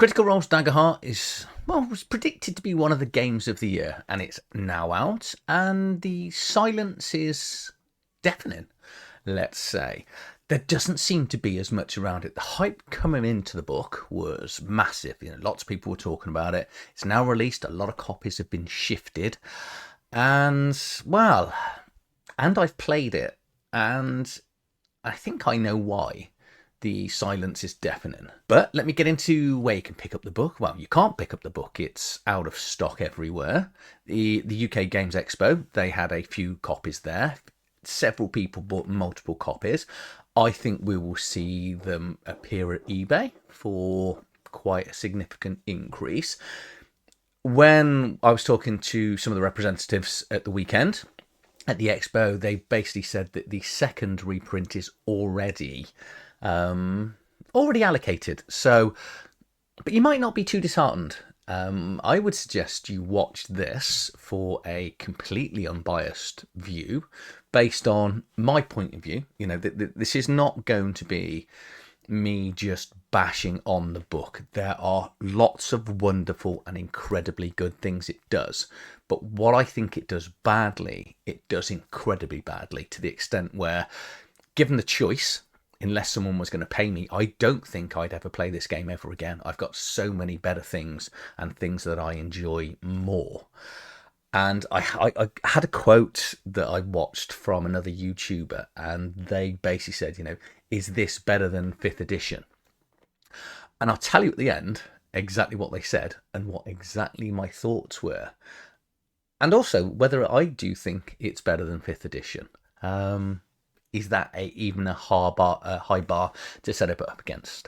Critical Role's Daggerheart is, well, was predicted to be one of the games of the year, and it's now out, and the silence is deafening, let's say. There doesn't seem to be as much around it. The hype coming into the book was massive. Lots of people were talking about it. It's now released. A lot of copies have been shifted. And, well, and I've played it, and I think I know why the silence is deafening. But let me get into where you can pick up the book. Well, you can't pick up the book. It's out of stock everywhere. The UK Games Expo, they had a few copies there. Several people bought multiple copies. I think we will see them appear at eBay for quite a significant increase. When I was talking to some of the representatives at the weekend at the expo, they basically said that the second reprint is already allocated. So, but you might not be too disheartened. I would suggest you watch this for a completely unbiased view based on my point of view. This is not going to be me just bashing on the book. There are lots of wonderful and incredibly good things it does. But what I think it does badly, it does incredibly badly, to the extent where, given the choice, unless someone was going to pay me, I don't think I'd ever play this game ever again. I've got so many better things and things that I enjoy more. And I had a quote that I watched from another YouTuber, and they basically said, is this better than 5th edition? And I'll tell you at the end exactly what they said and what exactly my thoughts were. And also whether I do think it's better than 5th edition. Is that even a high bar to set it up against?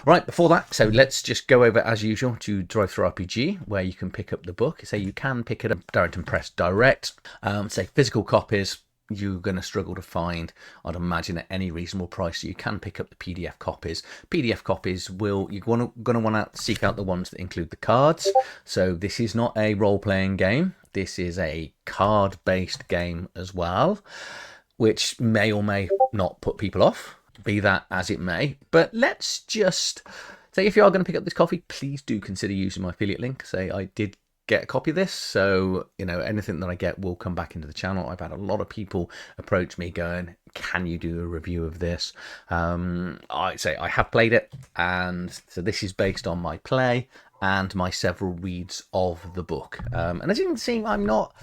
Right, before that, so let's just go over, as usual, to DriveThruRPG, where you can pick up the book. So you can pick it up Darrington Press direct. Say physical copies, you're going to struggle to find, I'd imagine, at any reasonable price. So you can pick up the PDF copies. PDF copies you're going to want to seek out the ones that include the cards. So this is not a role-playing game. This is a card-based game as well, which may or may not put people off. Be that as it may. But let's just say, if you are going to pick up this copy, please do consider using my affiliate link. Say I did get a copy of this, so anything that I get will come back into the channel. I've had a lot of people approach me going, can you do a review of this? I say I have played it, and so this is based on my play and my several reads of the book. And as you can see, I'm not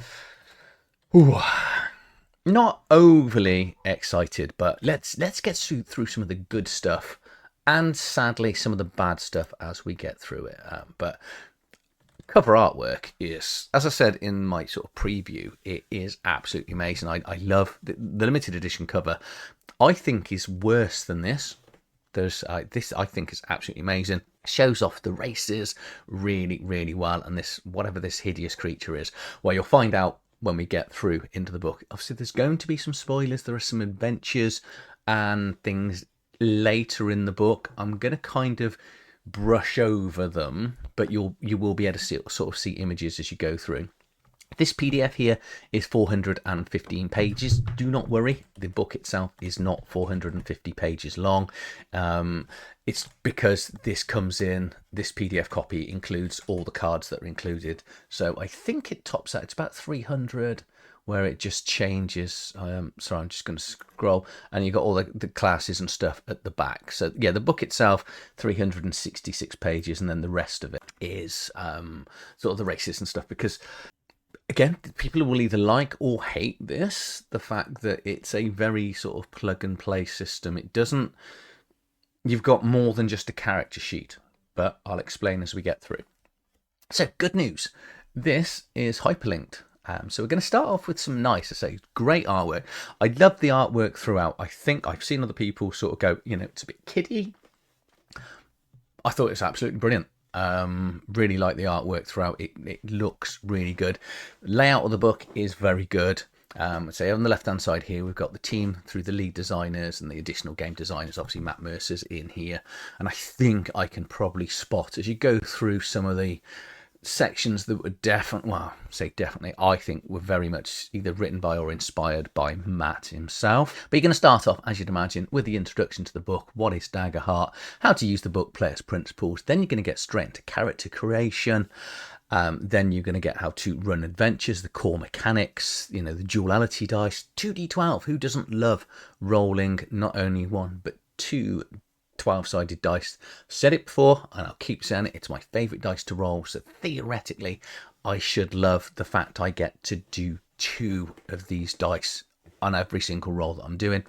overly excited, but let's get through some of the good stuff, and sadly some of the bad stuff as we get through it. But cover artwork is, as I said in my sort of preview, it is absolutely amazing. I love the limited edition cover. I think is worse than this. This I think is absolutely amazing. Shows off the races really, really well, and this, whatever this hideous creature is, well, you'll find out when we get through into the book. Obviously, there's going to be some spoilers. There are some adventures and things later in the book. I'm going to kind of brush over them, but you will be able to sort of see images as you go through. This PDF here is 415 pages. Do not worry, the book itself is not 450 pages long. It's because this PDF copy includes all the cards that are included. So I think it tops out, it's about 300, where it just changes. Sorry, I'm just going to scroll, and you've got all the classes and stuff at the back. So yeah, the book itself, 366 pages, and then the rest of it is sort of the races and stuff, because again, people will either like or hate this, the fact that it's a very sort of plug and play system. You've got more than just a character sheet, but I'll explain as we get through. So good news, this is hyperlinked. So we're going to start off with some nice, great artwork. I love the artwork throughout. I think I've seen other people sort of go, it's a bit kiddie. I thought it was absolutely brilliant. Really like the artwork throughout. It looks really good. Layout of the book is very good. So on the left hand side here, we've got the team through the lead designers and the additional game designers. Obviously Matt Mercer's in here, and I think I can probably spot, as you go through some of the sections that were definitely, well, say definitely, I think were very much either written by or inspired by Matt himself. But you're going to start off, as you'd imagine, with the introduction to the book. What is Daggerheart? How to use the book, player's principles. Then you're going to get straight into character creation. Then you're going to get how to run adventures, the core mechanics, the duality dice, 2d12. Who doesn't love rolling not only one, but two 12-sided dice? Said it before, and I'll keep saying it. It's my favourite dice to roll. So theoretically, I should love the fact I get to do 2 of these dice on every single roll that I'm doing.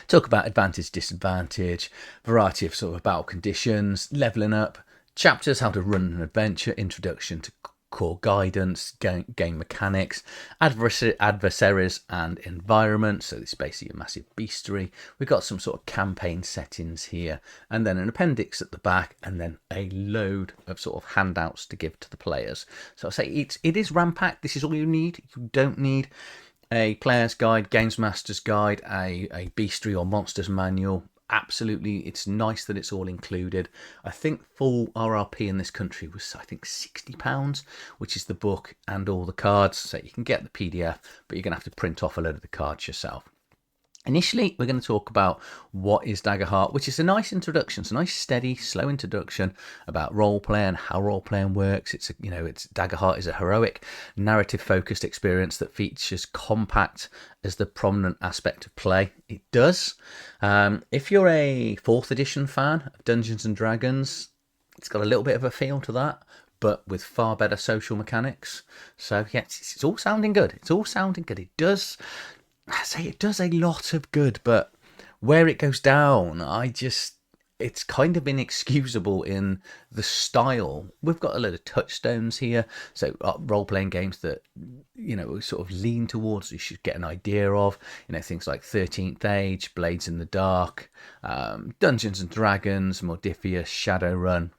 Talk about advantage, disadvantage, variety of sort of battle conditions, leveling up, chapters, how to run an adventure, introduction to core guidance, game mechanics, adversaries and environment. So it's basically a massive bestiary. We've got some sort of campaign settings here, and then an appendix at the back, and then a load of sort of handouts to give to the players. So I say it is rampacked. This is all you need. You don't need a player's guide, games master's guide, a bestiary or monsters manual. Absolutely, it's nice that it's all included. I think full RRP in this country was, I think, £60, which is the book and all the cards. So you can get the PDF, but you're going to have to print off a load of the cards yourself. Initially, we're going to talk about what is Daggerheart, which is a nice introduction. It's a nice, steady, slow introduction about role-playing and how role-playing works. It's Daggerheart is a heroic, narrative-focused experience that features compact as the prominent aspect of play. It does. If you're a 4th edition fan of Dungeons and Dragons, it's got a little bit of a feel to that, but with far better social mechanics. So yeah, it's all sounding good. It's all sounding good. It does a lot of good, but where it goes down, it's kind of inexcusable in the style. We've got a load of touchstones here, so role-playing games that sort of lean towards, you should get an idea of, things like 13th Age, Blades in the Dark, Dungeons and Dragons, Mordifius, Shadowrun,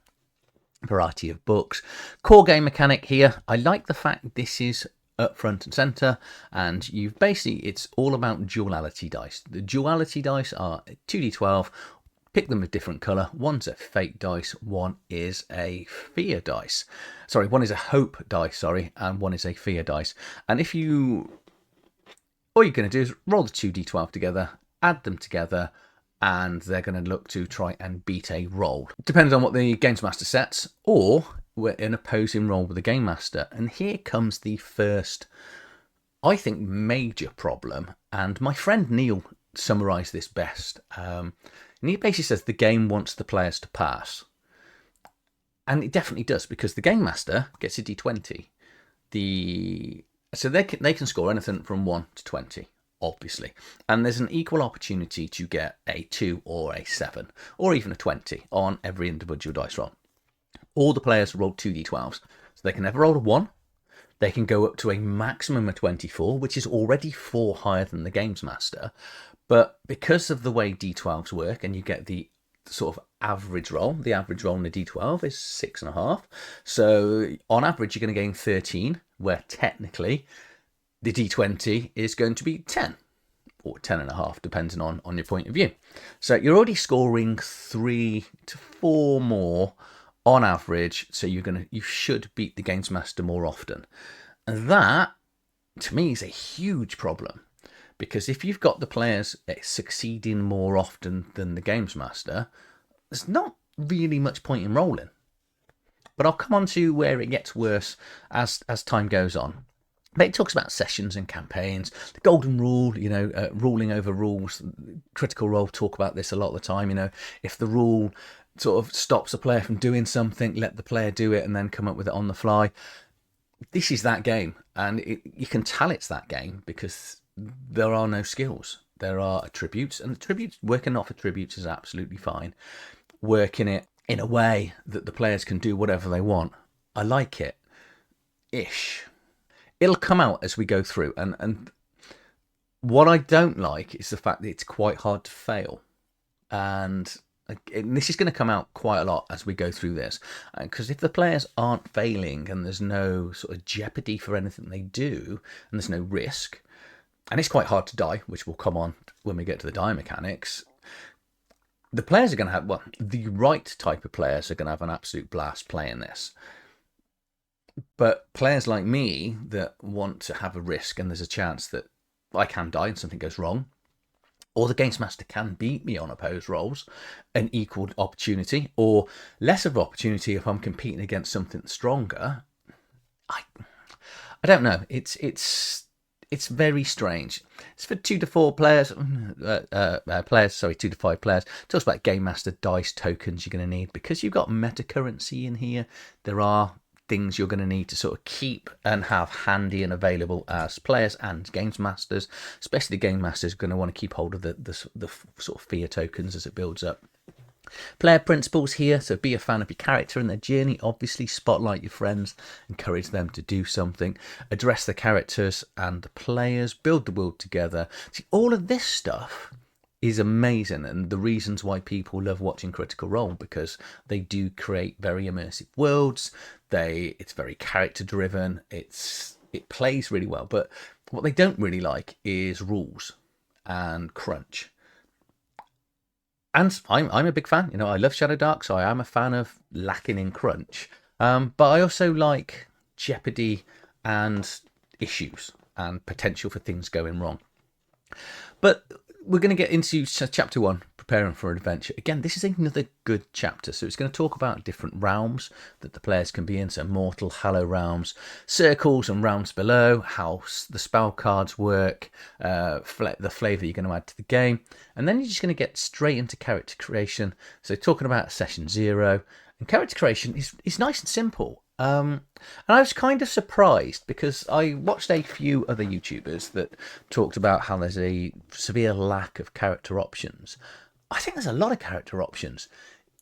variety of books. Core game mechanic here, I like the fact this is up front and center, and it's all about duality dice. The duality dice are 2d12. Pick them a different color. One's a fate dice, one is a fear dice. One is a hope dice, and one is a fear dice. And all you're going to do is roll the 2d12 together, add them together, and they're going to look to try and beat a roll. Depends on what the Games Master sets, or we're in opposing roll with the Game Master. And here comes the first, I think, major problem. And my friend Neil summarised this best. And he basically says the game wants the players to pass. And it definitely does, because the Game Master gets a d20. So they can score anything from 1 to 20. Obviously, and there's an equal opportunity to get a 2 or a 7 or even a 20 on every individual dice roll. All the players roll 2d12s, so they can never roll a 1. They can go up to a maximum of 24, which is already 4 higher than the Games Master. But because of the way d12s work, and you get the sort of average roll, the average roll in a d12 is 6.5. So on average, you're going to gain 13, where technically the d20 is going to be 10 or 10.5, depending on your point of view. So you're already scoring 3 to 4 more on average. So you should beat the Games Master more often. And that, to me, is a huge problem. Because if you've got the players succeeding more often than the Games Master, there's not really much point in rolling. But I'll come on to where it gets worse as time goes on. But it talks about sessions and campaigns, the golden rule, ruling over rules. Critical Role talk about this a lot of the time. If the rule sort of stops a player from doing something, let the player do it and then come up with it on the fly. This is that game, and you can tell it's that game because there are no skills. There are attributes, and working off attributes is absolutely fine. Working it in a way that the players can do whatever they want, I like it. Ish. It'll come out as we go through, and what I don't like is the fact that it's quite hard to fail, and this is going to come out quite a lot as we go through this, because if the players aren't failing and there's no sort of jeopardy for anything they do, and there's no risk, and it's quite hard to die, which will come on when we get to the die mechanics, the players are going to have, the right type of players are going to have an absolute blast playing this. But players like me that want to have a risk and there's a chance that I can die and something goes wrong, or the games master can beat me on opposed rolls, an equal opportunity, or less of opportunity if I'm competing against something stronger. I I don't know. It's very strange. It's for 2 to 4 players. Sorry, 2 to 5 players. It talks about game master dice tokens you're going to need because you've got meta currency in here. There are things you're going to need to sort of keep and have handy and available as players and games masters. Especially the game masters are going to want to keep hold of the sort of fear tokens as it builds up. Player principles here, so be a fan of your character and their journey, obviously spotlight your friends, encourage them to do something, address the characters and the players, build the world together. See, all of this stuff is amazing, and the reasons why people love watching Critical Role, because they do create very immersive worlds. It's very character driven, it plays really well, but what they don't really like is rules and crunch. And I'm a big fan. You know, I love Shadow Dark, so I am a fan of lacking in crunch. But I also like jeopardy and issues and potential for things going wrong. But we're going to get into chapter 1, preparing for adventure. Again, this is another good chapter. So it's going to talk about different realms that the players can be in. So mortal, hollow realms, circles and realms below, how the spell cards work, the flavour you're going to add to the game. And then you're just going to get straight into character creation. So talking about session 0. And character creation is nice and simple. And I was kind of surprised because I watched a few other YouTubers that talked about how there's a severe lack of character options. I think there's a lot of character options,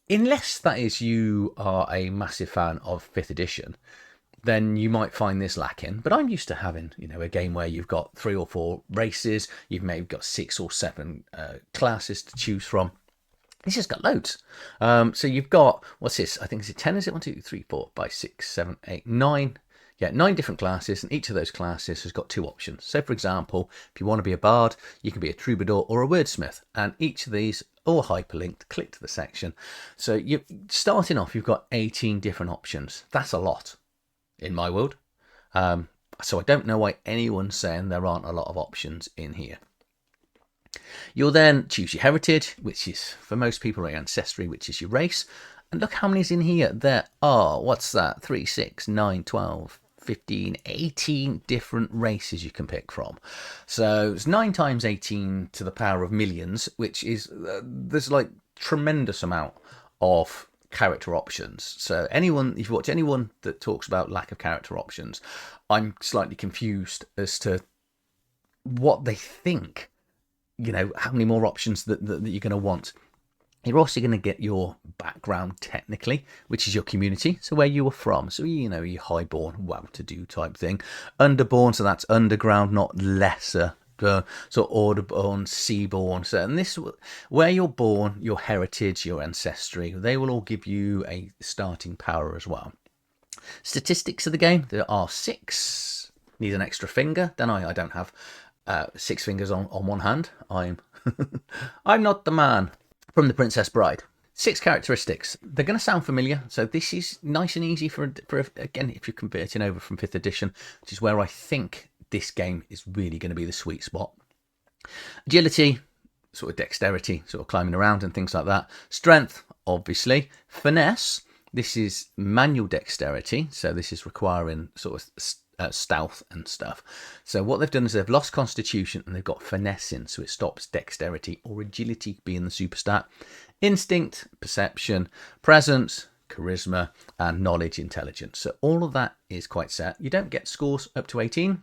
unless that is you are a massive fan of 5th edition. Then you might find this lacking. But I'm used to having, a game where you've got 3 or 4 races, you've maybe got 6 or 7 classes to choose from. This has got loads. So you've got, what's this? I think, is it 10? Is it 1, 2, 3, 4, 5, 6, 7, 8, 9? Yeah, 9 different classes, and each of those classes has got 2 options. So, for example, if you want to be a bard, you can be a troubadour or a wordsmith, and each of these all hyperlinked. Click to the section. So you starting off, you've got 18 different options. That's a lot in my world. So I don't know why anyone's saying there aren't a lot of options in here. You'll then choose your heritage, which is, for most people, your ancestry, which is your race. And look how many's in here. There are, what's that, 3, 6, 9, 12, 15, 18 different races you can pick from. So it's 9 times 18 to the power of millions, which is, there's like tremendous amount of character options. So if you watch anyone that talks about lack of character options, I'm slightly confused as to what they think. How many more options that you're going to want. You're also going to get your background technically, which is your community. So where you were from. So, you're highborn, well-to-do type thing. Underborn, so that's underground, not lesser. So orderborn, seaborn. So, and this, where you're born, your heritage, your ancestry, they will all give you a starting power as well. Statistics of the game, there are 6. Need an extra finger. Then I don't have 6 fingers on one hand. I'm not the man. From The Princess Bride. 6 characteristics. They're going to sound familiar, so this is nice and easy for again, if you're converting over from 5th edition, which is where I think this game is really going to be the sweet spot. Agility, sort of dexterity, sort of climbing around and things like that. Strength, obviously. Finesse, this is manual dexterity, so this is requiring sort of stealth and stuff. So what they've done is they've lost constitution and they've got finesse in, so it stops dexterity or agility being the super stat. Instinct, perception, presence, charisma, and knowledge, intelligence. So all of that is quite set. You don't get scores up to 18.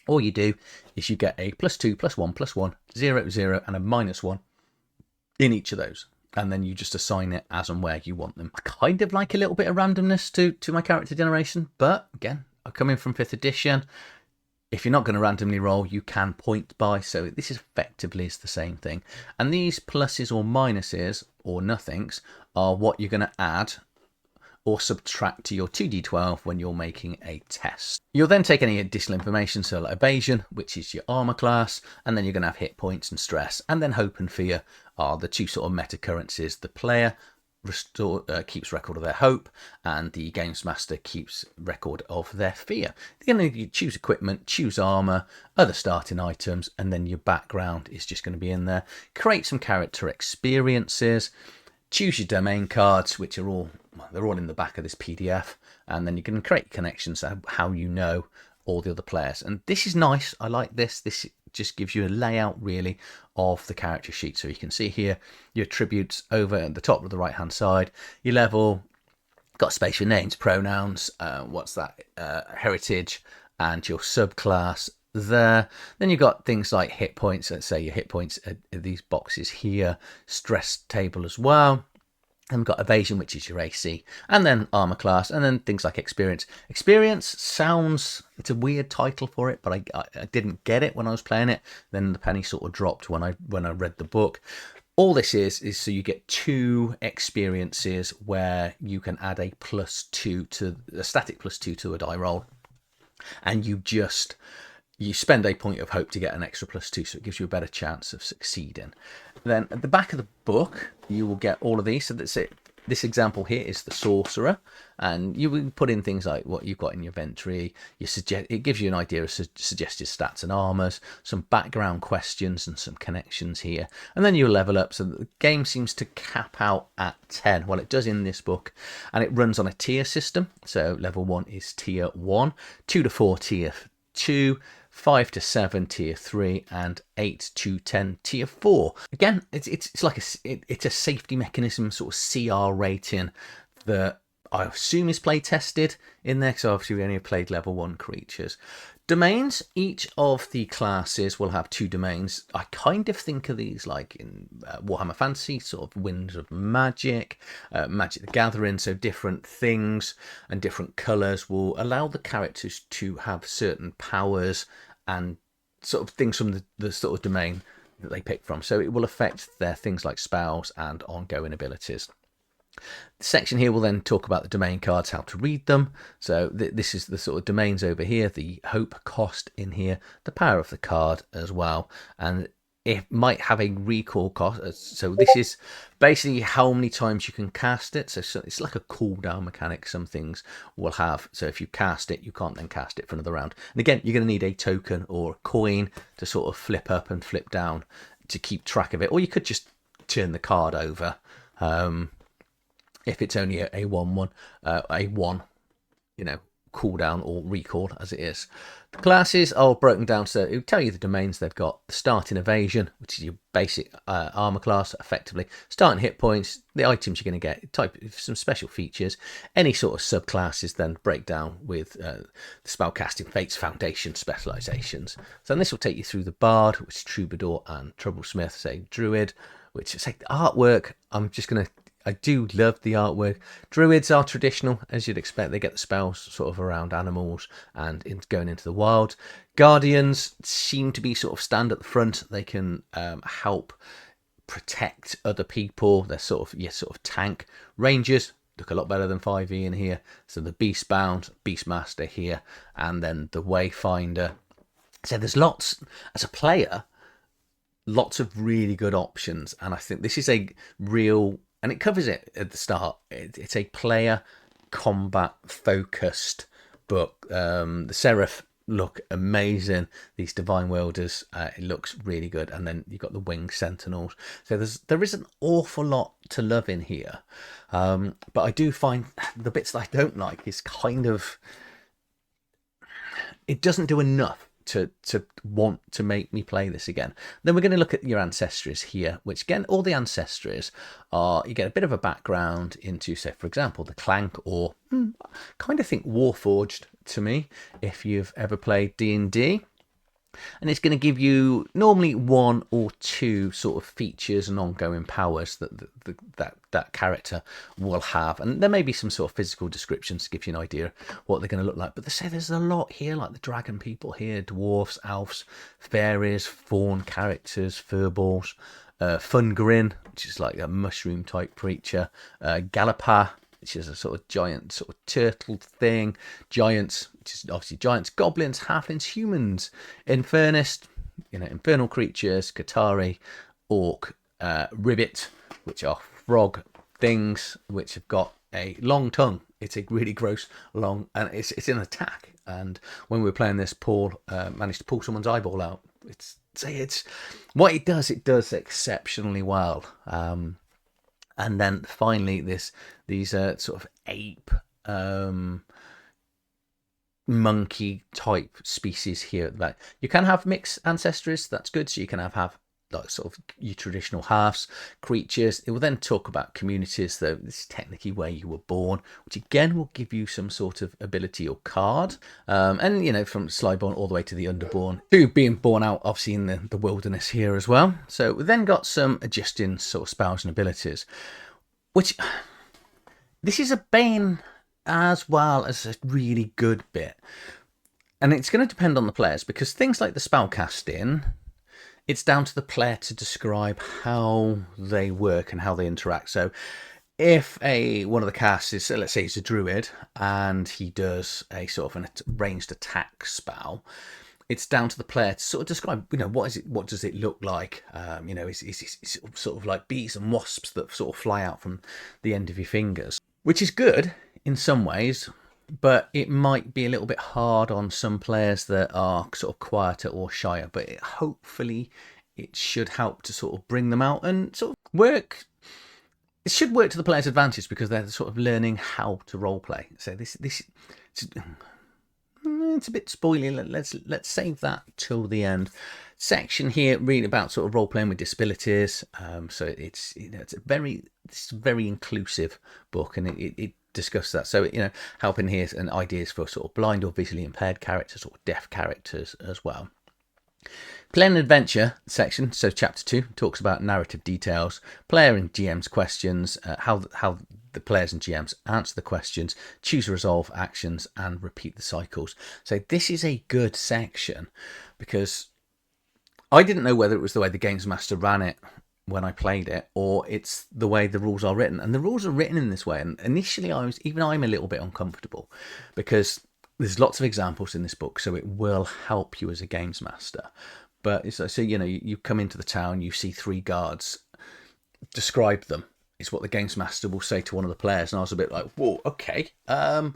All you do is you get a +2, +1, +1, 0, 0, and a -1 in each of those. And then you just assign it as and where you want them. I kind of like a little bit of randomness to my character generation, but again, I'm coming from 5th edition. If you're not going to randomly roll, you can point by. So this is effectively the same thing. And these pluses or minuses or nothings are what you're going to add or subtract to your 2d12 when you're making a test. You'll then take any additional information, so like evasion, which is your armor class, and then you're going to have hit points and stress, and then hope and fear are the 2 sort of meta currencies. The player keeps record of their hope, and the games master keeps record of their fear. You're going to choose equipment, choose armor, other starting items, and then your background is just going to be in there. Create some character experiences, choose your domain cards, which are they're all in the back of this PDF, and then you can create connections, how you know all the other players. And this is nice. I like this. This just gives you a layout really of the character sheet. So you can see here your attributes over at the top of the right hand side, your level, got space for names, pronouns, heritage, and your subclass there. Then you've got things like hit points. Let's say your hit points are these boxes here, stress table as well. And we've got evasion, which is your AC, and then armor class, and then things like experience. Experience sounds, it's a weird title for it, but I didn't get it when I was playing it. Then the penny sort of dropped when I read the book. All this is so you get 2 experiences where you can add a +2 to a static +2 to a die roll, and you spend a point of hope to get an extra +2, so it gives you a better chance of succeeding. Then at the back of the book, you will get all of these. So that's it. This example here is the sorcerer, and you will put in things like what you've got in your inventory. It gives you an idea of suggested stats and armors, some background questions, and some connections here. And then you'll level up. So the game seems to cap out at 10. Well, it does in this book, and it runs on a tier system. So level 1 is tier 1, 2 to 4 tier 2, 5 to 7 tier 3, and 8 to 10 tier 4. Again, it's like it's a safety mechanism, sort of CR rating that I assume is play tested in there, because obviously we only have played level 1 creatures. Domains, each of the classes will have 2 domains. I kind of think of these like in Warhammer Fantasy, sort of Winds of Magic, Magic the Gathering, so different things and different colours will allow the characters to have certain powers and sort of things from the sort of domain that they pick from. So it will affect their things like spells and ongoing abilities. The section here will then talk about the domain cards, how to read them. So this is the sort of domains over here, the hope cost in here, the power of the card as well, and it might have a recall cost. So this is basically how many times you can cast it. So it's like a cooldown mechanic some things will have. So if you cast it, you can't then cast it for another round. And again, you're going to need a token or a coin to sort of flip up and flip down to keep track of it. Or you could just turn the card over. If it's only a 1/1, a 1, cooldown or recall as it is. The classes are broken down, so it will tell you the domains they've got. The starting evasion, which is your basic armor class, effectively. Starting hit points, the items you're going to get, type some special features. Any sort of subclasses then break down with the spellcasting, fates, foundation, specializations. So this will take you through the bard, which is troubadour, and troublesmith, say druid, which is like the artwork. I do love the artwork. Druids are traditional, as you'd expect. They get the spells sort of around animals and going into the wild. Guardians seem to be sort of stand at the front. They can help protect other people. They're sort of tank. Rangers look a lot better than 5e in here. So the Beastbound, Beastmaster here, and then the Wayfinder. So there's lots, as a player, lots of really good options. And I think this is a real... And it covers it at the start. It's a player combat focused book. The Seraph look amazing. These Divine Wielders, it looks really good. And then you've got the Winged Sentinels. So there is an awful lot to love in here. But I do find the bits that I don't like is kind of... It doesn't do enough to want to make me play this again. Then we're going to look at your ancestries here, which again, all the ancestries are, you get a bit of a background into, say, for example, the Clank, or kind of think Warforged to me, if you've ever played D&D. And it's going to give you normally 1 or 2 sort of features and ongoing powers that character will have. And there may be some sort of physical descriptions to give you an idea what they're going to look like. But they say there's a lot here, like the dragon people here, dwarfs, elves, fairies, fawn characters, furballs, Fungrin, which is like a mushroom type creature, Gallopar, which is a sort of giant sort of turtle thing, giants, which is obviously giants, goblins, halflings, humans, Infernist, infernal creatures, Katari, Orc, Ribbit, which are frog things which have got a long tongue. It's a really gross long, and it's an attack. And when we were playing this, Paul managed to pull someone's eyeball out. It's what it does. It does exceptionally well. And then finally, these sort of ape monkey type species here at the back. You can have mixed ancestries. That's good. So you can have like sort of your traditional halves creatures. It will then talk about communities, though this is technically where you were born, which again will give you some sort of ability or card. And you know, from Slyborn all the way to the Underborn, to being born out obviously in the wilderness here as well. So we then got some adjusting sort of spells and abilities, which this is a bane as well as a really good bit. And it's going to depend on the players, because things like the spell casting, it's down to the player to describe how they work and how they interact. So if one of the casts is, let's say he's a druid and he does a sort of a ranged attack spell, it's down to the player to sort of describe, you know, what does it look like? You know, it's sort of like bees and wasps that sort of fly out from the end of your fingers, which is good in some ways, but it might be a little bit hard on some players that are sort of quieter or shyer. But hopefully it should help to sort of bring them out and sort of work. It should work to the player's advantage, because they're sort of learning how to roleplay. So it's a bit spoily. Let's save that till the end. Section here really about sort of role playing with disabilities. So it's, you know, it's a very inclusive book, and it discuss that. So, you know, helping here and ideas for sort of blind or visually impaired characters or deaf characters as well. Play and adventure section, so chapter 2 talks about narrative details, player and GM's questions, how the players and GMs answer the questions, choose resolve actions, and repeat the cycles. So this is a good section, because I didn't know whether it was the way the Games Master ran it when I played it, or it's the way the rules are written. And the rules are written in this way, and initially I'm a little bit uncomfortable, because there's lots of examples in this book, so it will help you as a games master. But so you know, you come into the town, you see 3 guards, describe them, is what the games master will say to one of the players. And I was a bit like, whoa, okay. And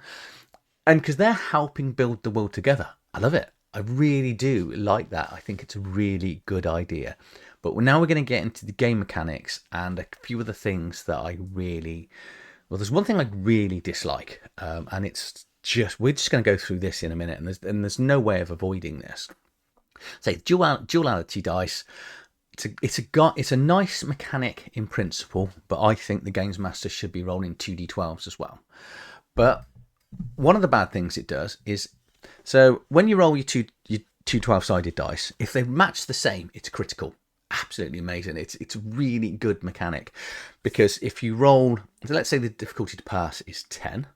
because they're helping build the world together, I love it. I really do like that. I think it's a really good idea. But now we're going to get into the game mechanics and a few of the things that I really... Well, there's one thing I really dislike, and it's just... We're just going to go through this in a minute, and there's no way of avoiding this. So, duality dice, it's a nice mechanic in principle, but I think the Games Master should be rolling 2d12s as well. But one of the bad things it does is... So, when you roll your two 12-sided dice, if they match the same, it's critical. Absolutely amazing. It's a really good mechanic, because if you roll, so let's say the difficulty to pass is 10,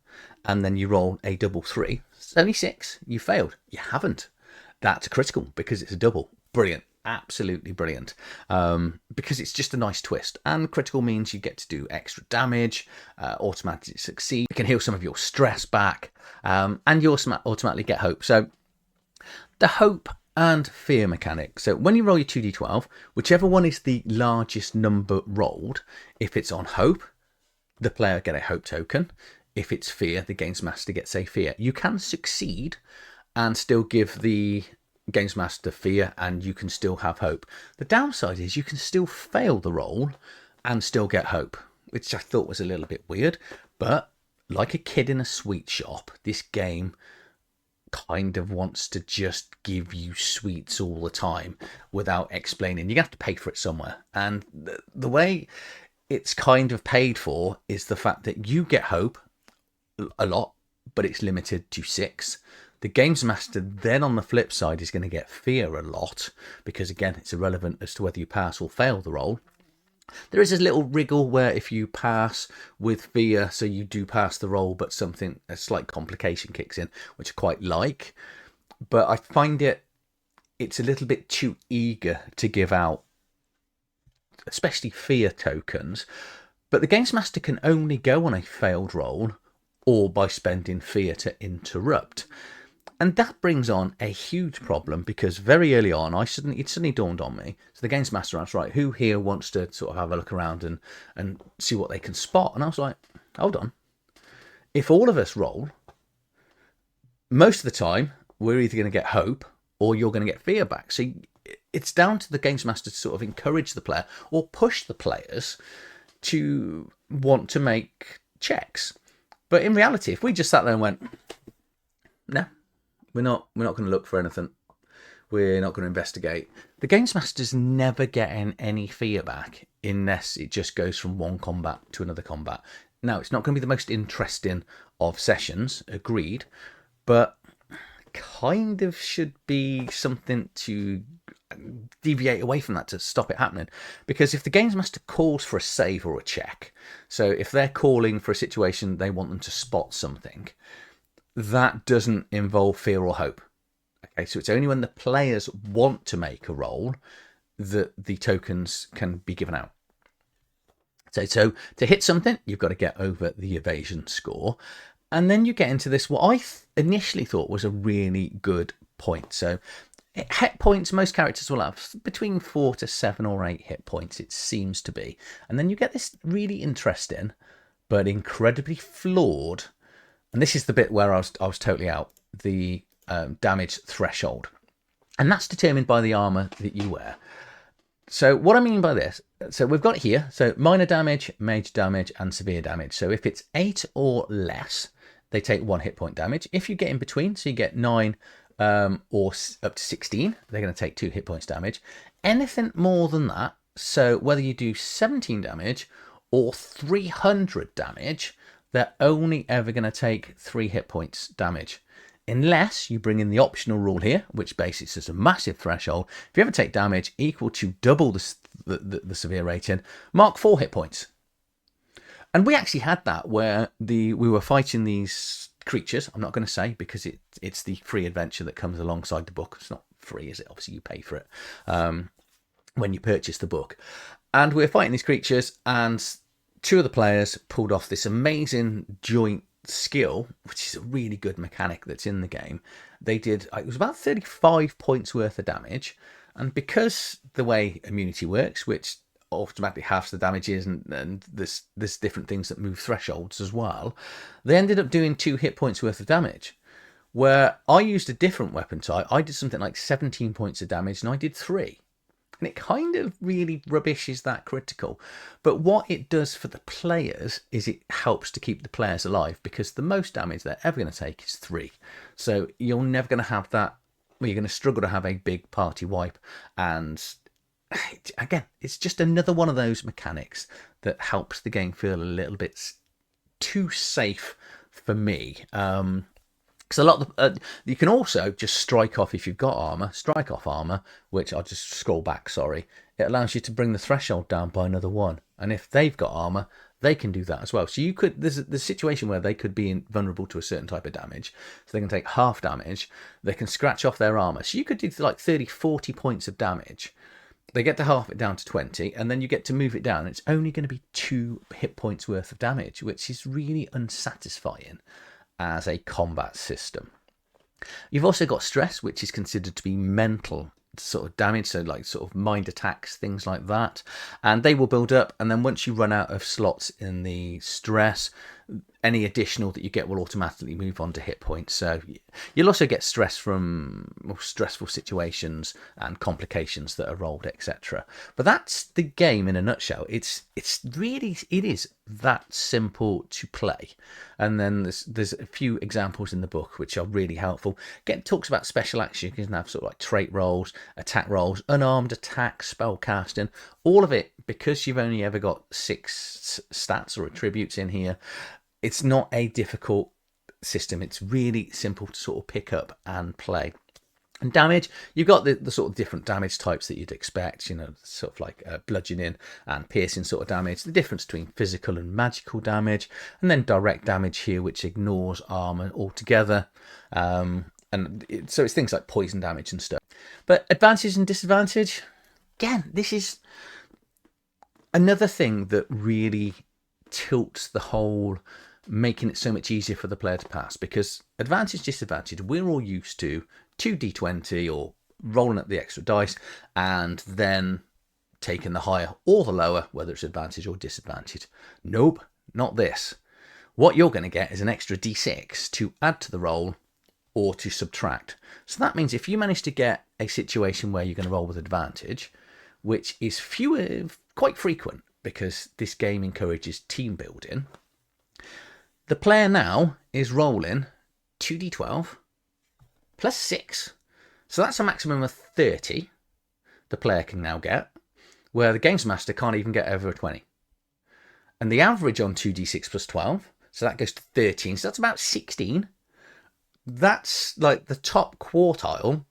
and then you roll a double 3, it's only 6, you failed. You haven't. That's a critical, because it's a double. Brilliant. Absolutely brilliant. Because it's just a nice twist, and critical means you get to do extra damage, automatically succeed, you can heal some of your stress back, and you automatically get hope. So the hope and fear mechanic. So when you roll your 2d12, whichever one is the largest number rolled, if it's on hope, the player get a hope token. If it's fear, the Games Master gets a fear. You can succeed and still give the Games Master fear, and you can still have hope. The downside is you can still fail the roll and still get hope, which I thought was a little bit weird. But like a kid in a sweet shop, this game kind of wants to just give you sweets all the time without explaining. You have to pay for it somewhere, and the way it's kind of paid for is the fact that you get hope a lot, but it's limited to 6. The Games Master then on the flip side is going to get fear a lot, because again it's irrelevant as to whether you pass or fail the roll. There is a little wriggle where if you pass with fear, so you do pass the roll, but a slight complication kicks in, which I quite like. But I find it's a little bit too eager to give out, especially fear tokens. But the Games Master can only go on a failed roll or by spending fear to interrupt. And that brings on a huge problem, because very early on, it suddenly dawned on me. So the games master asked, right, who here wants to sort of have a look around and see what they can spot? And I was like, hold on. If all of us roll, most of the time, we're either going to get hope or you're going to get fear back. So it's down to the games master to sort of encourage the player or push the players to want to make checks. But in reality, if we just sat there and went, no, we're not going to look for anything, we're not going to investigate, the games master's never getting any fear back unless it just goes from one combat to another combat. Now, it's not going to be the most interesting of sessions, agreed, but kind of should be something to deviate away from that to stop it happening. Because if the games master calls for a save or a check, so if they're calling for a situation they want them to spot something, that doesn't involve fear or hope. Okay, so it's only when the players want to make a roll that the tokens can be given out. So to hit something, you've got to get over the evasion score. And then you get into this, what I initially thought was a really good point. So hit points, most characters will have between 4 to 7 or 8 hit points, it seems to be. And then you get this really interesting but incredibly flawed, and this is the bit where I was totally out, the damage threshold. And that's determined by the armor that you wear. So what I mean by this, so we've got here, so minor damage, major damage, and severe damage. So if it's 8 or less, they take 1 hit point damage. If you get in between, so you get 9 or up to 16, they're going to take 2 hit points damage. Anything more than that, so whether you do 17 damage or 300 damage, they're only ever going to take 3 hit points damage. Unless you bring in the optional rule here, which basically says a massive threshold. If you ever take damage equal to double the severe rating, mark 4 hit points. And we actually had that where we were fighting these creatures. I'm not going to say, because it's the free adventure that comes alongside the book. It's not free, is it? Obviously, you pay for it when you purchase the book. And we were fighting these creatures, and 2 of the players pulled off this amazing joint skill, which is a really good mechanic that's in the game. They did, it was about 35 points worth of damage, and because the way immunity works, which automatically halves the damages, and there's different things that move thresholds as well, they ended up doing 2 hit points worth of damage, where I used a different weapon type. I did something like 17 points of damage and I did 3. And it kind of really rubbishes that critical. But what it does for the players is it helps to keep the players alive, because the most damage they're ever going to take is 3. So you're never going to have that, well, you're going to struggle to have a big party wipe. And again, it's just another one of those mechanics that helps the game feel a little bit too safe for me. Because a lot of you can also just strike off, if you've got armor, strike off armor, which I'll just scroll back, sorry. It allows you to bring the threshold down by another 1. And if they've got armor, they can do that as well. So you could, there's a situation where they could be vulnerable to a certain type of damage. So they can take half damage. They can scratch off their armor. So you could do like 30, 40 points of damage. They get to half it down to 20, and then you get to move it down. It's only going to be 2 hit points worth of damage, which is really unsatisfying as a combat system. You've also got stress, which is considered to be mental sort of damage, so like sort of mind attacks, things like that, and they will build up, and then once you run out of slots in the stress, any additional that you get will automatically move on to hit points. So you'll also get stress from more stressful situations and complications that are rolled, etc. But that's the game in a nutshell. It is that simple to play. And then there's a few examples in the book which are really helpful. Again, it talks about special action. You can have sort of like trait rolls, attack rolls, unarmed attack, spell casting, all of it, because you've only ever got 6 stats or attributes in here. It's not a difficult system. It's really simple to sort of pick up and play. And damage, you've got the sort of different damage types that you'd expect, you know, sort of like bludgeoning and piercing sort of damage, the difference between physical and magical damage, and then direct damage here, which ignores armor altogether. So it's things like poison damage and stuff. But advantage and disadvantage, again, this is another thing that really tilts the whole making it so much easier for the player to pass. Because advantage, disadvantage, we're all used to 2d20 or rolling up the extra dice and then taking the higher or the lower, whether it's advantage or disadvantage. Nope, not this. What you're going to get is an extra d6 to add to the roll or to subtract. So that means if you manage to get a situation where you're going to roll with advantage, which is quite frequent because this game encourages team building, the player now is rolling 2d12 plus 6. So that's a maximum of 30 the player can now get, where the Games Master can't even get over a 20. And the average on 2d6 plus 12, so that goes to 13, so that's about 16. That's like the top quartile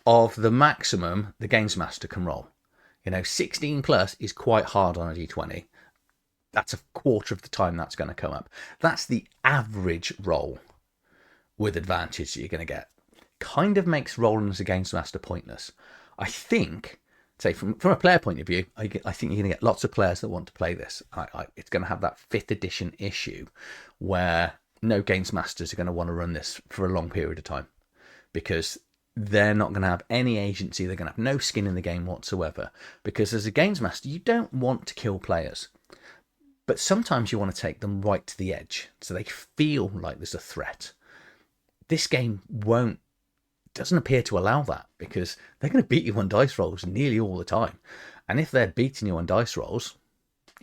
of the maximum the Games Master can roll. 16 plus is quite hard on a d20. That's a quarter of the time that's going to come up. That's the average roll with advantage that you're going to get. Kind of makes rolling as a Games Master pointless. I think, say from a player point of view, I think you're going to get lots of players that want to play this. It's going to have that 5th edition issue where no Games Masters are going to want to run this for a long period of time because they're not going to have any agency. They're going to have no skin in the game whatsoever, because as a Games Master, you don't want to kill players. But sometimes you want to take them right to the edge so they feel like there's a threat. This game doesn't appear to allow that, because they're going to beat you on dice rolls nearly all the time. And if they're beating you on dice rolls,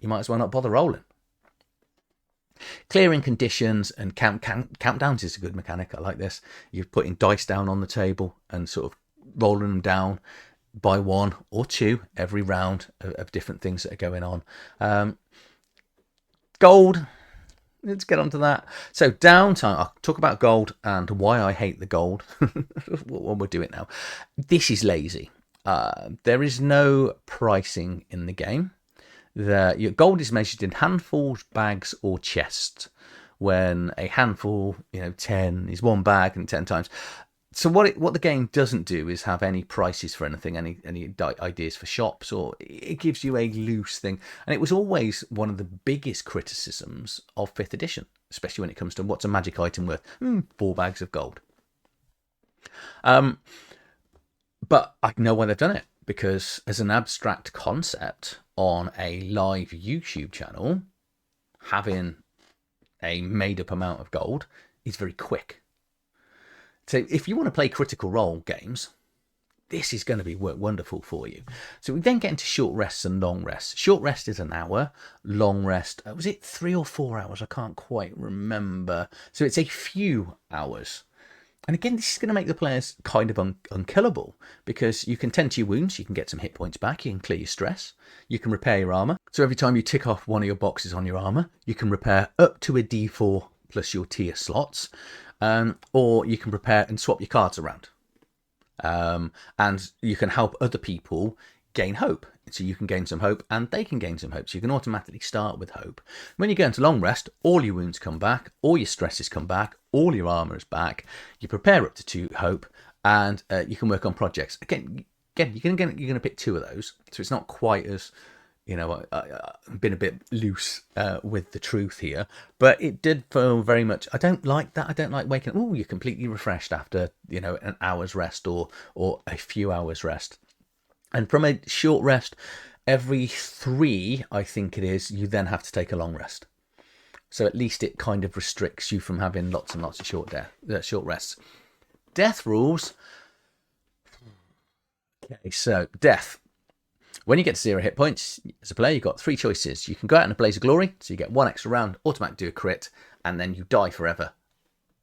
you might as well not bother rolling. Clearing conditions and countdowns is a good mechanic. I like this. You're putting dice down on the table and sort of rolling them down by 1 or 2 every round of different things that are going on. Gold. Let's get onto that. So downtime. I'll talk about gold and why I hate the gold when we do it now. This is lazy. There is no pricing in the game. Your gold is measured in handfuls, bags, or chests. When a handful, 10 is 1 bag and 10 times. So what the game doesn't do is have any prices for anything, any ideas for shops, or it gives you a loose thing. And it was always one of the biggest criticisms of 5th edition, especially when it comes to what's a magic item worth? 4 bags of gold. But I know why they've done it, because as an abstract concept on a live YouTube channel, having a made-up amount of gold is very quick. So if you want to play Critical Role games, this is going to be wonderful for you. So we then get into short rests and long rests. Short rest is an hour. Long rest, was it 3 or 4 hours? I can't quite remember. So it's a few hours. And again, this is going to make the players kind of unkillable, because you can tend to your wounds, you can get some hit points back, you can clear your stress, you can repair your armour. So every time you tick off one of your boxes on your armour, you can repair up to a D4 plus your tier slots, or you can repair and swap your cards around. And you can help other people gain hope. So you can gain some hope and they can gain some hope. So you can automatically start with hope. When you go into long rest, all your wounds come back, all your stresses come back, all your armour is back. You prepare up to 2 hope, and you can work on projects. Again, you're going to pick 2 of those. So it's not quite as, I've been a bit loose with the truth here. But it did feel very much, I don't like that. I don't like waking up, you're completely refreshed after, an hour's rest or a few hours rest. And from a short rest, every 3, I think it is, you then have to take a long rest. So at least it kind of restricts you from having lots and lots of short rests. Death rules. Okay, so death. When you get to 0 hit points, as a player, you've got 3 choices. You can go out in a blaze of glory, so you get 1 extra round, automatically do a crit, and then you die forever.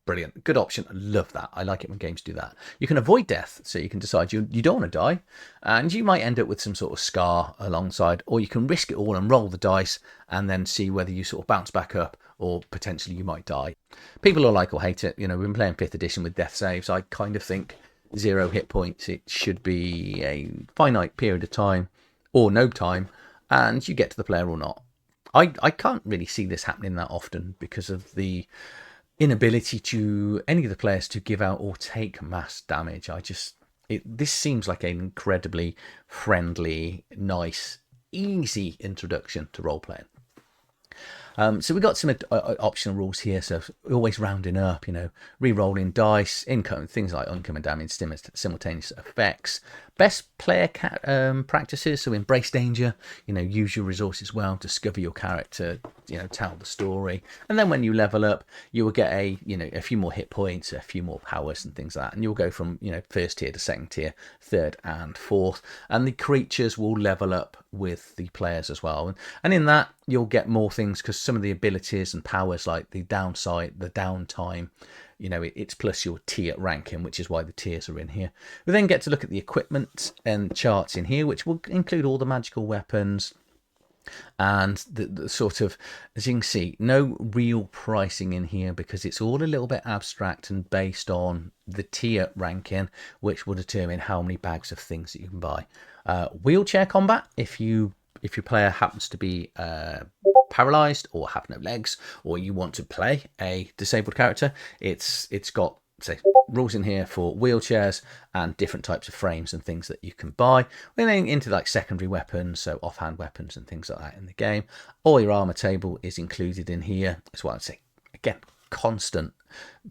Brilliant. Good option. I love that. I like it when games do that. You can avoid death, so you can decide you don't want to die, and you might end up with some sort of scar alongside, or you can risk it all and roll the dice and then see whether you sort of bounce back up, or potentially you might die. People will like or hate it. We've been playing 5th edition with death saves. I kind of think 0 hit points, it should be a finite period of time or no time, and you get to the player or not. I can't really see this happening that often because of the inability to any of the players to give out or take mass damage. This seems like an incredibly friendly, nice, easy introduction to role playing. So we got some optional rules here. So always rounding up, re-rolling dice, income, things like uncommon damage, simultaneous effects, best player practices. So embrace danger, use your resources well, discover your character, tell the story. And then when you level up, you will get a few more hit points, a few more powers and things like that. And you'll go from, first tier to second tier, third and fourth. And the creatures will level up with the players as well. And in that, you'll get more things because some of the abilities and powers like the downside, the downtime, it's plus your tier ranking, which is why the tiers are in here. We then get to look at the equipment and charts in here, which will include all the magical weapons, and the sort of, as you can see, no real pricing in here because it's all a little bit abstract and based on the tier ranking, which will determine how many bags of things that you can buy. Wheelchair combat, if your player happens to be paralyzed or have no legs, or you want to play a disabled character, it's got, say, rules in here for wheelchairs and different types of frames and things that you can buy. We're then into like secondary weapons, so offhand weapons and things like that in the game. All your armor table is included in here as well. I'd say, again, constant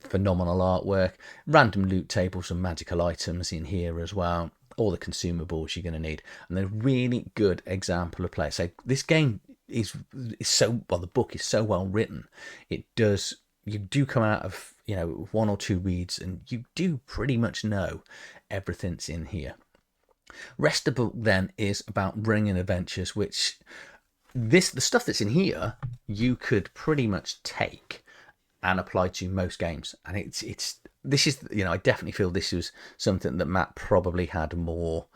phenomenal artwork, random loot tables and magical items in here as well. All the consumables you're going to need, and a really good example of play. So this game is so well. The book is so well written. You do come out of one or two reads, and you do pretty much know everything's in here. Rest of the book then is about running adventures, which the stuff that's in here you could pretty much take and apply to most games, and this is I definitely feel this was something that Matt probably had more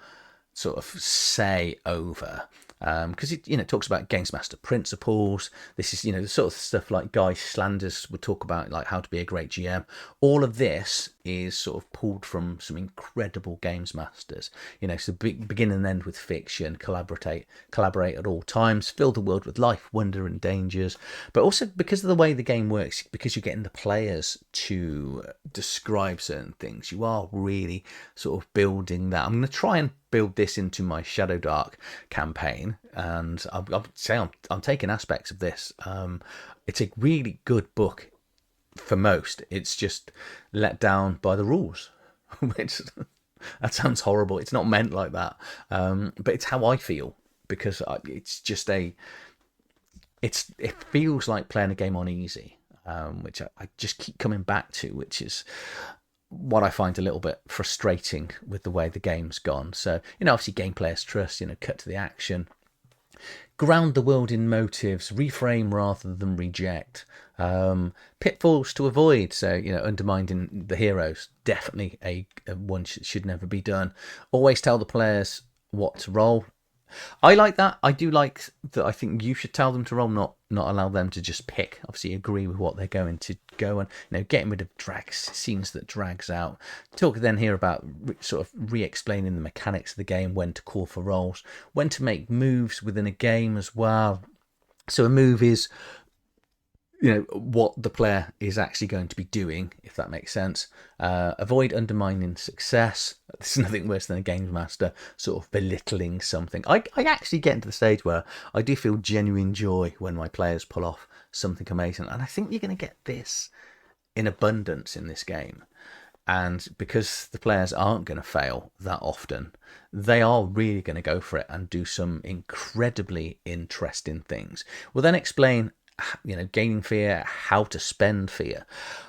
sort of say over, because it talks about Games Master principles. This is the sort of stuff like Guy Slanders would talk about, like how to be a great GM. All of this is sort of pulled from some incredible games masters. So begin and end with fiction, collaborate at all times, fill the world with life, wonder and dangers. But also because of the way the game works, because you're getting the players to describe certain things, you are really sort of building that. I'm going to try and build this into my Shadow Dark campaign, and I'll say I'm taking aspects of this. It's a really good book for most. It's just let down by the rules, which that sounds horrible. It's not meant like that, but it's how I feel, because it's just it feels like playing a game on easy, which I just keep coming back to, which is what I find a little bit frustrating with the way the game's gone. So, obviously game players trust, cut to the action, ground the world in motives, reframe rather than reject, pitfalls to avoid. So, undermining the heroes, definitely a one should never be done. Always tell the players what to roll. I like that. I do like that. I think you should tell them to roll, not allow them to just pick. Obviously, agree with what they're going to go, and getting rid of scenes that drags out. Talk then here about sort of re-explaining the mechanics of the game, when to call for rolls, when to make moves within a game as well. So a move is what the player is actually going to be doing, if that makes sense. Avoid undermining success. There's nothing worse than a games master sort of belittling something. I actually get into the stage where I do feel genuine joy when my players pull off something amazing, and I think you're going to get this in abundance in this game. And because the players aren't going to fail that often, they are really going to go for it and do some incredibly interesting things. We'll then explain gaining fear, how to spend fear.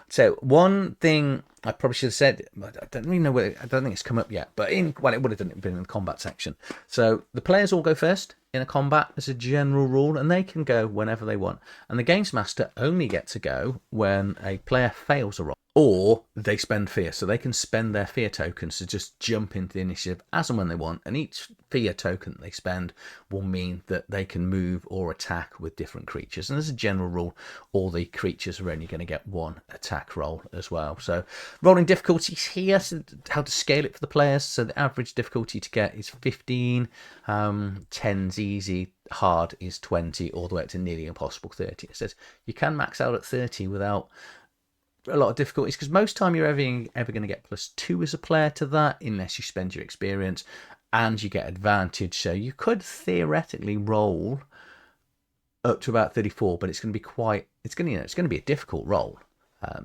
So one thing I probably should have said, I don't really know whether, I don't think it's come up yet, but it would have been in the combat section. So the players all go first in a combat as a general rule, and they can go whenever they want. And the games master only get to go when a player fails a roll, or they spend fear. So they can spend their fear tokens to just jump into the initiative as and when they want, and each fear token they spend will mean that they can move or attack with different creatures. And as a general rule, all the creatures are only going to get one attack roll as well. So rolling difficulties here, so how to scale it for the players. So the average difficulty to get is 15, 10's easy, hard is 20, all the way up to nearly impossible 30. It says you can max out at 30 without a lot of difficulties, because most time you're ever going to get +2 as a player to that, unless you spend your experience, and you get advantage. So you could theoretically roll up to about 34, but it's going to be it's going to be a difficult roll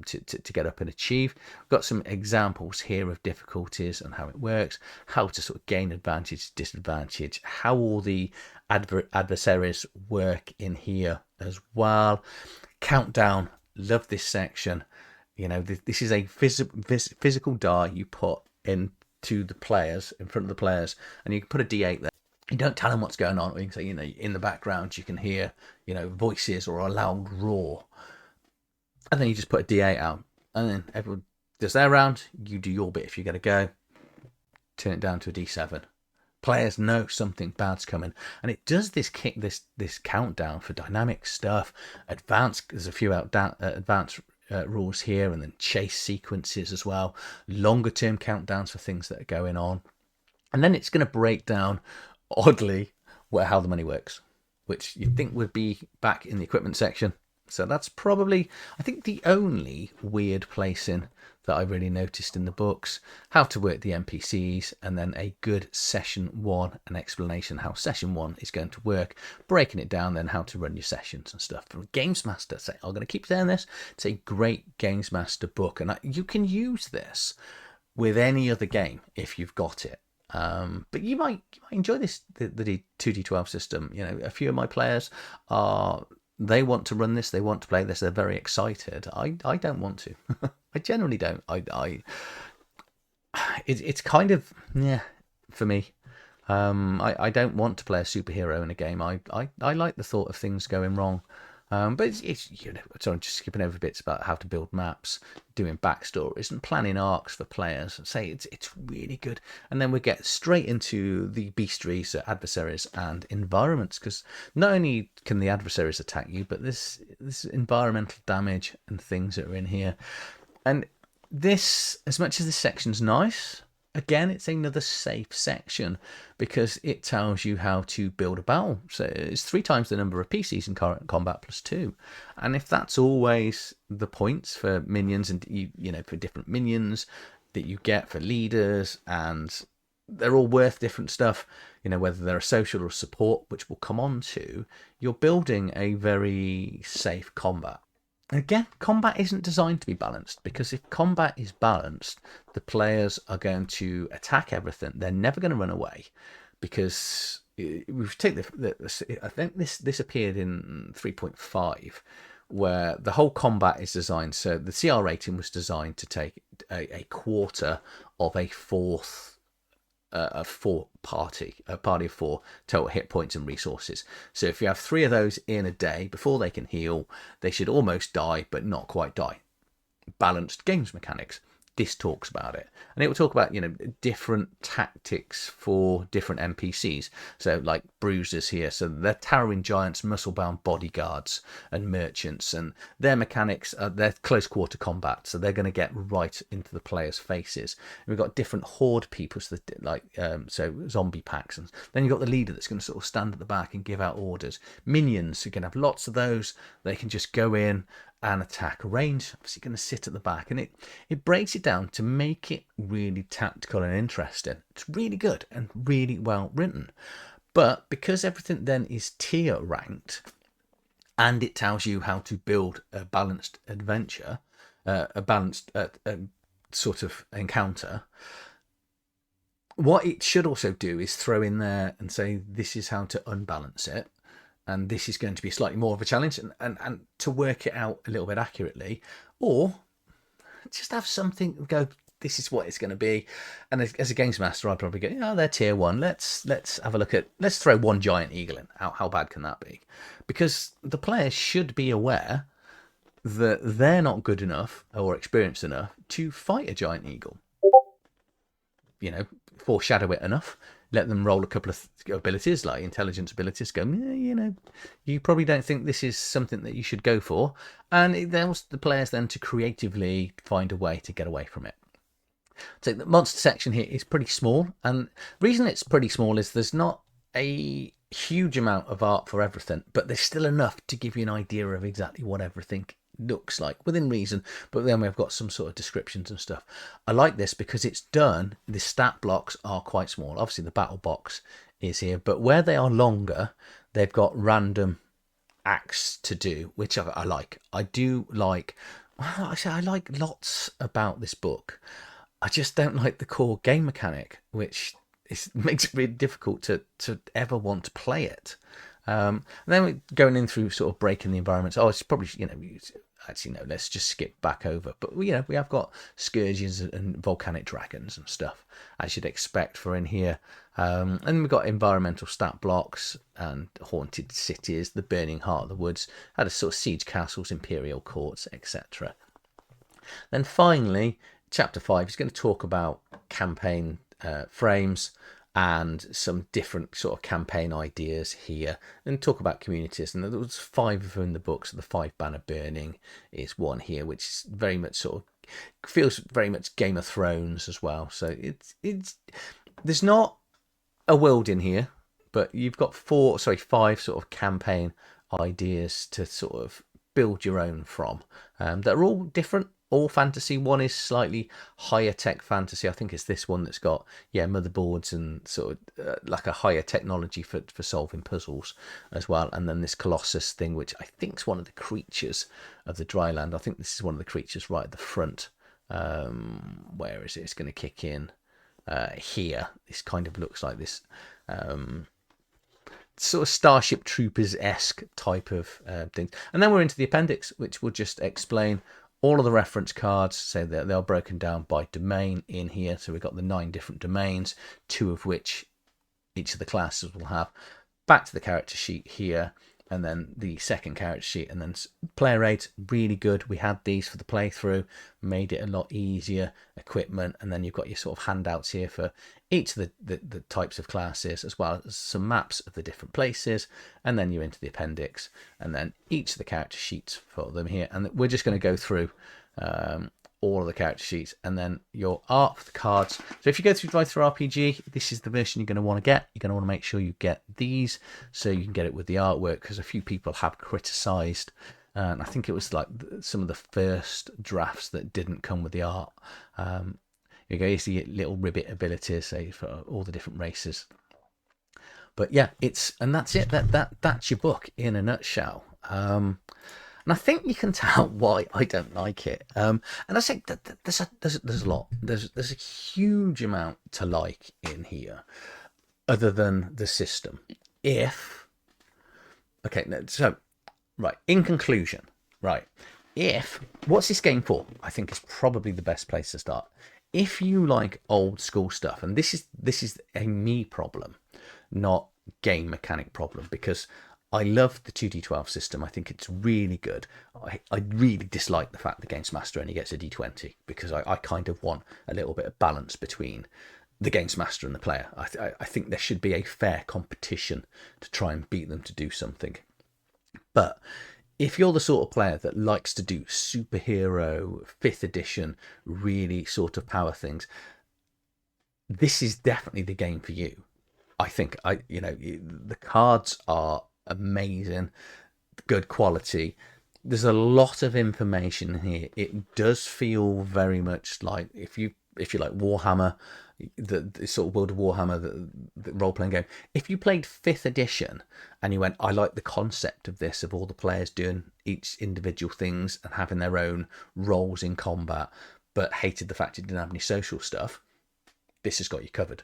to get up and achieve. We've got some examples here of difficulties and how it works, how to sort of gain advantage, disadvantage, how all the adversaries work in here as well. Countdown, love this section. You know, this is a physical die you put into the players, in front of the players, and you can put a D8 there. You don't tell them what's going on. Or you can say, you know, in the background you can hear, you know, voices or a loud roar. And then you just put a D8 out. And then everyone does their round. You do your bit if you're going to go. Turn it down to a D7. Players know something bad's coming. And it does this countdown for dynamic stuff. Advanced, there's a few advanced rules here. And then chase sequences as well. Longer term countdowns for things that are going on. And then it's going to break down, oddly, how the money works, which you'd think would be back in the equipment section. So that's probably, I think, the only weird placing that I really noticed in the books. How to work the NPCs, and then a good session 1, an explanation how session 1 is going to work, breaking it down, then how to run your sessions and stuff. From Games Master, I'm going to keep saying this, it's a great Games Master book, and you can use this with any other game if you've got it. But you might enjoy this, the 2D12 system. You know, a few of my players they want to run this, they want to play this, they're very excited. I don't want to. I generally don't. It's kind of, yeah, for me. I don't want to play a superhero in a game. I like the thought of things going wrong. But it's you know, so I'm just skipping over bits about how to build maps, doing backstories, and planning arcs for players. Say it's really good, and then we get straight into the beastries, adversaries, and environments. Because not only can the adversaries attack you, but this environmental damage and things that are in here, and this, as much as this section's nice. Again, it's another safe section because it tells you how to build a battle. So it's 3 times the number of PCs in current combat plus 2. And if that's always the points for minions and, you know, for different minions that you get for leaders, and they're all worth different stuff, you know, whether they're a social or support, which we'll come on to, you're building a very safe combat. Again, combat isn't designed to be balanced, because if combat is balanced, the players are going to attack everything. They're never going to run away, because we've taken I think this appeared in 3.5, where the whole combat is designed. So the CR rating was designed to take a quarter of a party of 4 total hit points and resources. So if you have 3 of those in a day, before they can heal, they should almost die but not quite die. Balanced games mechanics. This talks about it, and it will talk about, you know, different tactics for different NPCs. So like bruisers here, so they're towering giants, muscle-bound bodyguards and merchants, and their mechanics are they're close quarter combat, so they're going to get right into the players' faces. And we've got different horde people, so so zombie packs, and then you've got the leader that's going to sort of stand at the back and give out orders. Minions, you can have lots of those. They can just go in and attack. Range, obviously going to sit at the back, and it breaks it down to make it really tactical and interesting. It's really good and really well written. But because everything then is tier ranked, and it tells you how to build a balanced adventure, a balanced sort of encounter, what it should also do is throw in there and say this is how to unbalance it. And this is going to be slightly more of a challenge, and to work it out a little bit accurately, or just have something go, this is what it's going to be. And as a games master, I'd probably go, they're tier 1. Let's have a look at, let's throw 1 giant eagle in. How bad can that be? Because the players should be aware that they're not good enough or experienced enough to fight a giant eagle. You know, foreshadow it enough. Let them roll a couple of abilities, like intelligence abilities. Go, you know, you probably don't think this is something that you should go for. And it allows the players then to creatively find a way to get away from it. So the monster section here is pretty small. And the reason it's pretty small is there's not a huge amount of art for everything, but there's still enough to give you an idea of exactly what everything looks like within reason. But then we've got some sort of descriptions and stuff. I like this because it's done, the stat blocks are quite small. Obviously the battle box is here, but where they are longer, they've got random acts to do, which I like. I do like. Well, I like lots about this book. I just don't like the core game mechanic, which makes it really difficult to ever want to play it. And then we're going in through sort of breaking the environments. Oh, it's probably, actually no, let's just skip back over. But we have got scourges and volcanic dragons and stuff, as you'd expect for in here. And we've got environmental stat blocks and haunted cities, the burning heart of the woods, had a sort of siege castles, imperial courts, etc. Then finally, chapter 5 is going to talk about campaign frames and some different sort of campaign ideas here, and talk about communities. And there was 5 of them in the book, so the 5 banner burning is one here, which is very much sort of feels very much Game of Thrones as well. So it's there's not a world in here, but you've got 5 sort of campaign ideas to sort of build your own from, that are all different, all fantasy. One is slightly higher tech fantasy. I think it's this one that's got motherboards and sort of like a higher technology for solving puzzles as well. And then this Colossus thing, which I think is one of the creatures of the dry land. I think this is one of the creatures right at the front. Where is it? It's going to kick in here. This kind of looks like this sort of Starship Troopers-esque type of thing. And then we're into the appendix, which will just explain all of the reference cards. So they're broken down by domain in here. So we've got the 9 different domains, 2 of which each of the classes will have. Back to the character sheet here, and then the second character sheet, and then player aids, really good. We had these for the playthrough, made it a lot easier. Equipment, and then you've got your sort of handouts here for each of the types of classes, as well as some maps of the different places, and then you're into the appendix, and then each of the character sheets for them here. And we're just going to go through all of the character sheets, and then your art for the cards. So if you go through RPG, this is the version you're going to want to get. You're going to want to make sure you get these so you can get it with the artwork, because a few people have criticised, and I think it was like some of the first drafts that didn't come with the art. You go, here's the little ribbit abilities, say, for all the different races. But yeah, and that's it. That's your book in a nutshell. And I think you can tell why I don't like it. And I think that there's a lot. There's a huge amount to like in here, other than the system. In conclusion, what's this game for? I think is probably the best place to start. If you like old school stuff, and this is a me problem, not game mechanic problem, because I love the 2d12 system. I think it's really good. I really dislike the fact the Games Master only gets a d20, because I kind of want a little bit of balance between the Games Master and the player. I think there should be a fair competition to try and beat them to do something. But if you're the sort of player that likes to do superhero, 5th edition, really sort of power things, this is definitely the game for you. I think the cards are amazing, good quality. There's a lot of information here. It does feel very much like if you like Warhammer, the sort of World of Warhammer, the role-playing game. If you played 5th edition and you went, I like the concept of this, of all the players doing each individual things and having their own roles in combat, but hated the fact it didn't have any social stuff, this has got you covered.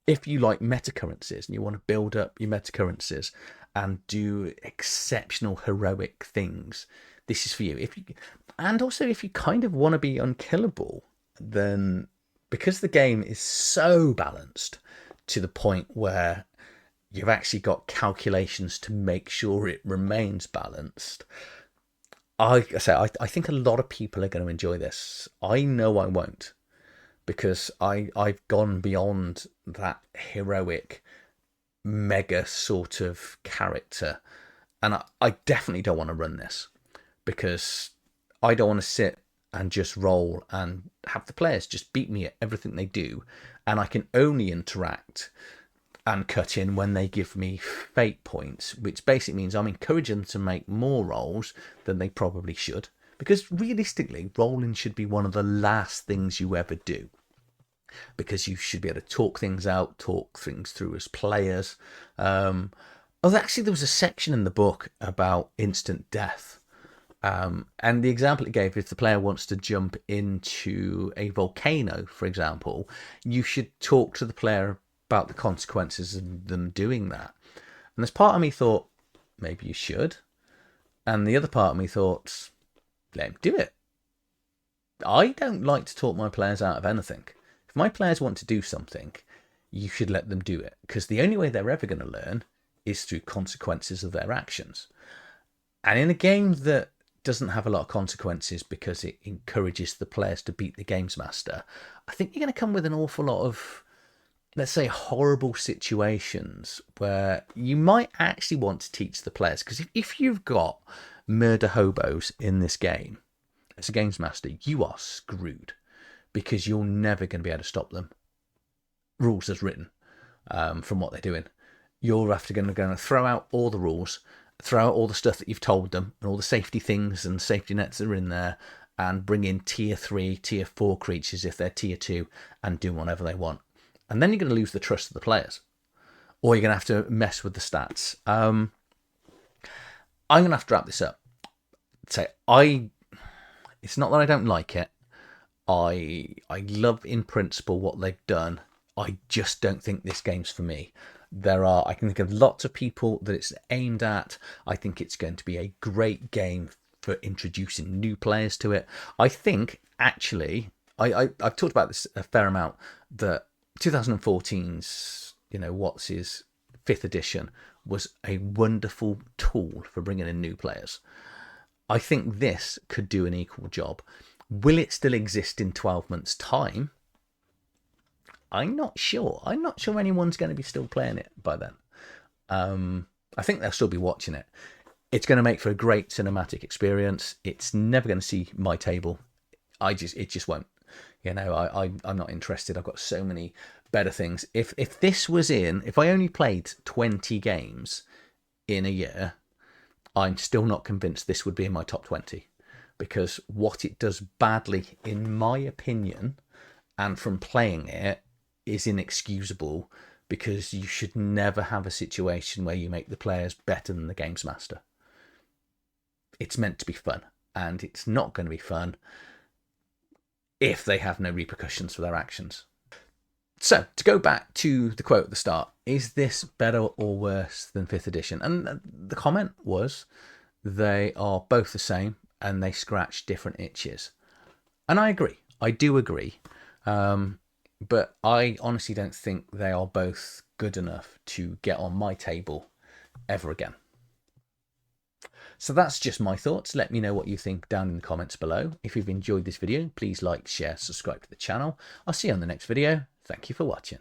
If you like meta currencies and you want to build up your meta currencies and do exceptional heroic things, this is for you. And also if you kind of want to be unkillable, then because the game is so balanced to the point where you've actually got calculations to make sure it remains balanced, I think a lot of people are going to enjoy this. I know I won't, because I've gone beyond that heroic mega sort of character, and I definitely don't want to run this, because I don't want to sit and just roll and have the players just beat me at everything they do, and I can only interact and cut in when they give me fate points, which basically means I'm encouraging them to make more rolls than they probably should, because realistically rolling should be one of the last things you ever do, because you should be able to talk things out, talk things through as players. Oh, actually, there was a section in the book about instant death. And the example it gave, if the player wants to jump into a volcano, for example, you should talk to the player about the consequences of them doing that. And this part of me thought, maybe you should. And the other part of me thought, let him do it. I don't like to talk my players out of anything. If my players want to do something, you should let them do it. Because the only way they're ever going to learn is through consequences of their actions. And in a game that doesn't have a lot of consequences because it encourages the players to beat the games master, I think you're going to come with an awful lot of, let's say, horrible situations where you might actually want to teach the players. Because if you've got murder hobos in this game as a games master, you are screwed because you're never going to be able to stop them. Rules as written from what they're doing. You're after going to throw out all the rules, throw out all the stuff that you've told them and all the safety things and safety nets that are in there, and bring in tier 3, tier 4 creatures if they're tier 2 and do whatever they want. And then you're going to lose the trust of the players. Or you're going to have to mess with the stats. I'm going to have to wrap this up. It's not that I don't like it. I love in principle what they've done. I just don't think this game's for me. I can think of lots of people that it's aimed at. I think it's going to be a great game for introducing new players to it. I think, actually, I've talked about this a fair amount, that 2014's, what's his 5th edition was a wonderful tool for bringing in new players. I think this could do an equal job. Will it still exist in 12 months' time? I'm not sure. I'm not sure anyone's going to be still playing it by then. I think they'll still be watching it. It's going to make for a great cinematic experience. It's never going to see my table. It just won't. I'm not interested. I've got so many better things. If I only played 20 games in a year, I'm still not convinced this would be in my top 20, because what it does badly, in my opinion, and from playing it, is inexcusable, because you should never have a situation where you make the players better than the games master. It's meant to be fun, and it's not going to be fun if they have no repercussions for their actions. So, to go back to the quote at the start, is this better or worse than 5th edition? And the comment was, they are both the same and they scratch different itches. And I agree. I do agree. But I honestly don't think they are both good enough to get on my table ever again. So that's just my thoughts. Let me know what you think down in the comments below. If you've enjoyed this video, please like, share, subscribe to the channel. I'll see you on the next video. Thank you for watching.